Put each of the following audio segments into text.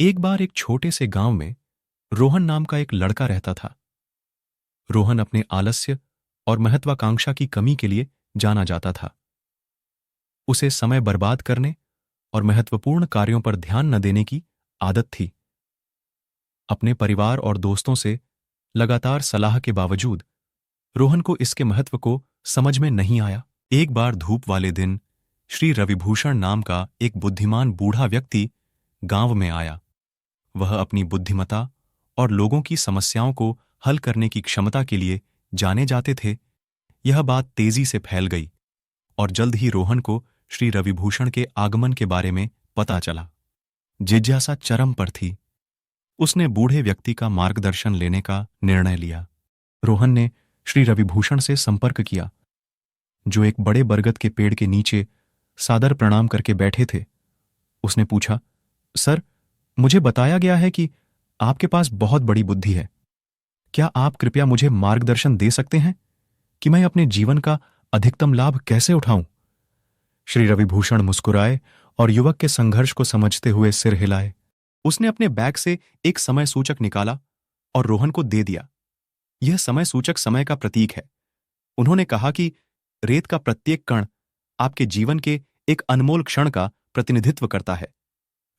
एक बार एक छोटे से गांव में रोहन नाम का एक लड़का रहता था। रोहन अपने आलस्य और महत्वाकांक्षा की कमी के लिए जाना जाता था। उसे समय बर्बाद करने और महत्वपूर्ण कार्यों पर ध्यान न देने की आदत थी। अपने परिवार और दोस्तों से लगातार सलाह के बावजूद रोहन को इसके महत्व को समझ में नहीं आया। एक बार धूप वाले दिन श्री रविभूषण नाम का एक बुद्धिमान बूढ़ा व्यक्ति गांव में आया। वह अपनी बुद्धिमता और लोगों की समस्याओं को हल करने की क्षमता के लिए जाने जाते थे। यह बात तेजी से फैल गई और जल्द ही रोहन को श्री रविभूषण के आगमन के बारे में पता चला। जिज्ञासा चरम पर थी। उसने बूढ़े व्यक्ति का मार्गदर्शन लेने का निर्णय लिया। रोहन ने श्री रविभूषण से संपर्क किया, जो एक बड़े बरगद के पेड़ के नीचे सादर प्रणाम करके बैठे थे। उसने पूछा, सर, मुझे बताया गया है कि आपके पास बहुत बड़ी बुद्धि है। क्या आप कृपया मुझे मार्गदर्शन दे सकते हैं कि मैं अपने जीवन का अधिकतम लाभ कैसे उठाऊं? श्री रविभूषण मुस्कुराए और युवक के संघर्ष को समझते हुए सिर हिलाए। उसने अपने बैग से एक समय सूचक निकाला और रोहन को दे दिया। यह समय सूचक समय का प्रतीक है। उन्होंने कहा कि रेत का प्रत्येक कण आपके जीवन के एक अनमोल क्षण का प्रतिनिधित्व करता है।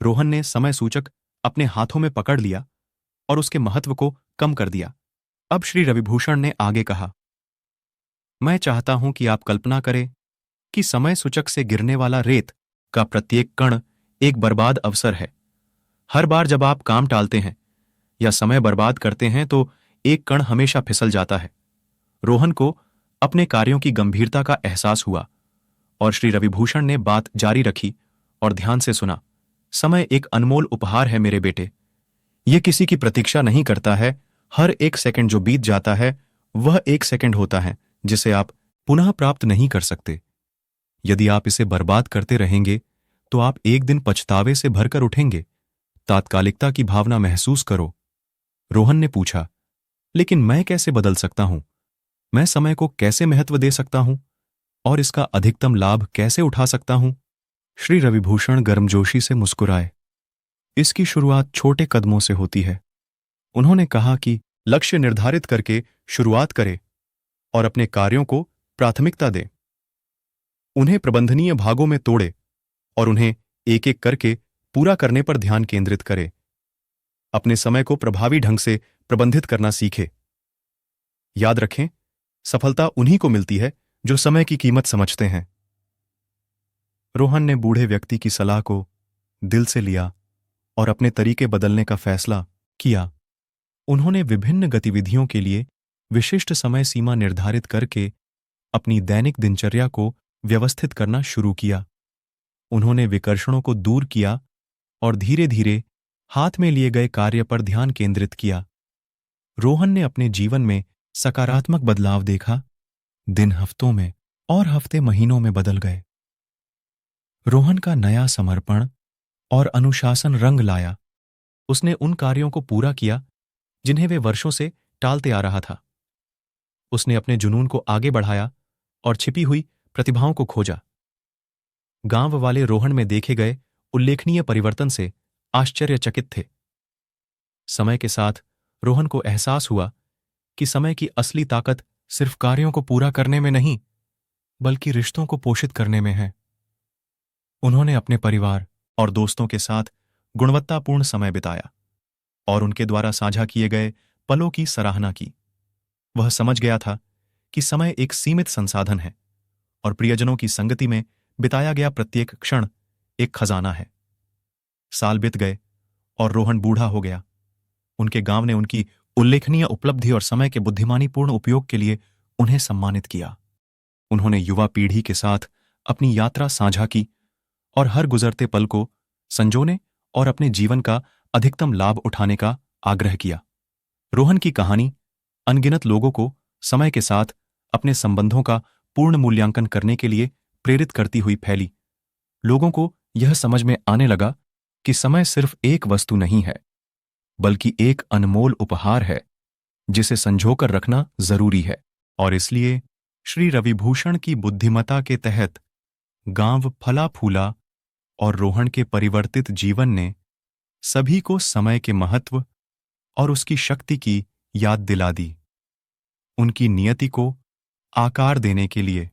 रोहन ने समय सूचक अपने हाथों में पकड़ लिया और उसके महत्व को कम कर दिया। अब श्री रविभूषण ने आगे कहा, मैं चाहता हूं कि आप कल्पना करें कि समय सूचक से गिरने वाला रेत का प्रत्येक कण एक बर्बाद अवसर है। हर बार जब आप काम टालते हैं या समय बर्बाद करते हैं तो एक कण हमेशा फिसल जाता है। रोहन को अपने कार्यों की गंभीरता का एहसास हुआ और श्री रविभूषण ने बात जारी रखी और ध्यान से सुना। समय एक अनमोल उपहार है मेरे बेटे। यह किसी की प्रतीक्षा नहीं करता है। हर एक सेकंड जो बीत जाता है वह एक सेकंड होता है जिसे आप पुनः प्राप्त नहीं कर सकते। यदि आप इसे बर्बाद करते रहेंगे तो आप एक दिन पछतावे से भरकर उठेंगे। तात्कालिकता की भावना महसूस करो। रोहन ने पूछा, लेकिन मैं कैसे बदल सकता हूं? मैं समय को कैसे महत्व दे सकता हूं और इसका अधिकतम लाभ कैसे उठा सकता हूं? श्री रविभूषण गर्मजोशी से मुस्कुराए। इसकी शुरुआत छोटे कदमों से होती है। उन्होंने कहा कि लक्ष्य निर्धारित करके शुरुआत करें और अपने कार्यों को प्राथमिकता दें। उन्हें प्रबंधनीय भागों में तोड़े और उन्हें एक एक करके पूरा करने पर ध्यान केंद्रित करें। अपने समय को प्रभावी ढंग से प्रबंधित करना सीखें। याद रखें, सफलता उन्हीं को मिलती है जो समय की कीमत समझते हैं। रोहन ने बूढ़े व्यक्ति की सलाह को दिल से लिया और अपने तरीके बदलने का फैसला किया। उन्होंने विभिन्न गतिविधियों के लिए विशिष्ट समय सीमा निर्धारित करके अपनी दैनिक दिनचर्या को व्यवस्थित करना शुरू किया। उन्होंने विकर्षणों को दूर किया और धीरे धीरे हाथ में लिए गए कार्य पर ध्यान केंद्रित किया। रोहन ने अपने जीवन में सकारात्मक बदलाव देखा। दिन हफ्तों में और हफ्ते महीनों में बदल गए। रोहन का नया समर्पण और अनुशासन रंग लाया। उसने उन कार्यों को पूरा किया जिन्हें वे वर्षों से टालते आ रहा था। उसने अपने जुनून को आगे बढ़ाया और छिपी हुई प्रतिभाओं को खोजा। गांव वाले रोहन में देखे गए उल्लेखनीय परिवर्तन से आश्चर्यचकित थे। समय के साथ रोहन को एहसास हुआ कि समय की असली ताकत सिर्फ कार्यों को पूरा करने में नहीं, बल्कि रिश्तों को पोषित करने में है। उन्होंने अपने परिवार और दोस्तों के साथ गुणवत्तापूर्ण समय बिताया और उनके द्वारा साझा किए गए पलों की सराहना की। वह समझ गया था कि समय एक सीमित संसाधन है और प्रियजनों की संगति में बिताया गया प्रत्येक क्षण एक खजाना है। साल बीत गए और रोहन बूढ़ा हो गया। उनके गांव ने उनकी उल्लेखनीय उपलब्धि और समय के बुद्धिमानीपूर्ण उपयोग के लिए उन्हें सम्मानित किया। उन्होंने युवा पीढ़ी के साथ अपनी यात्रा साझा की और हर गुजरते पल को संजोने और अपने जीवन का अधिकतम लाभ उठाने का आग्रह किया। रोहन की कहानी अनगिनत लोगों को समय के साथ अपने संबंधों का पूर्ण मूल्यांकन करने के लिए प्रेरित करती हुई फैली। लोगों को यह समझ में आने लगा कि समय सिर्फ एक वस्तु नहीं है, बल्कि एक अनमोल उपहार है जिसे संजोकर रखना जरूरी है। और इसलिए श्री रविभूषण की बुद्धिमता के तहत गांव फला फूला और रोहन के परिवर्तित जीवन ने सभी को समय के महत्व और उसकी शक्ति की याद दिला दी। उनकी नियति को आकार देने के लिए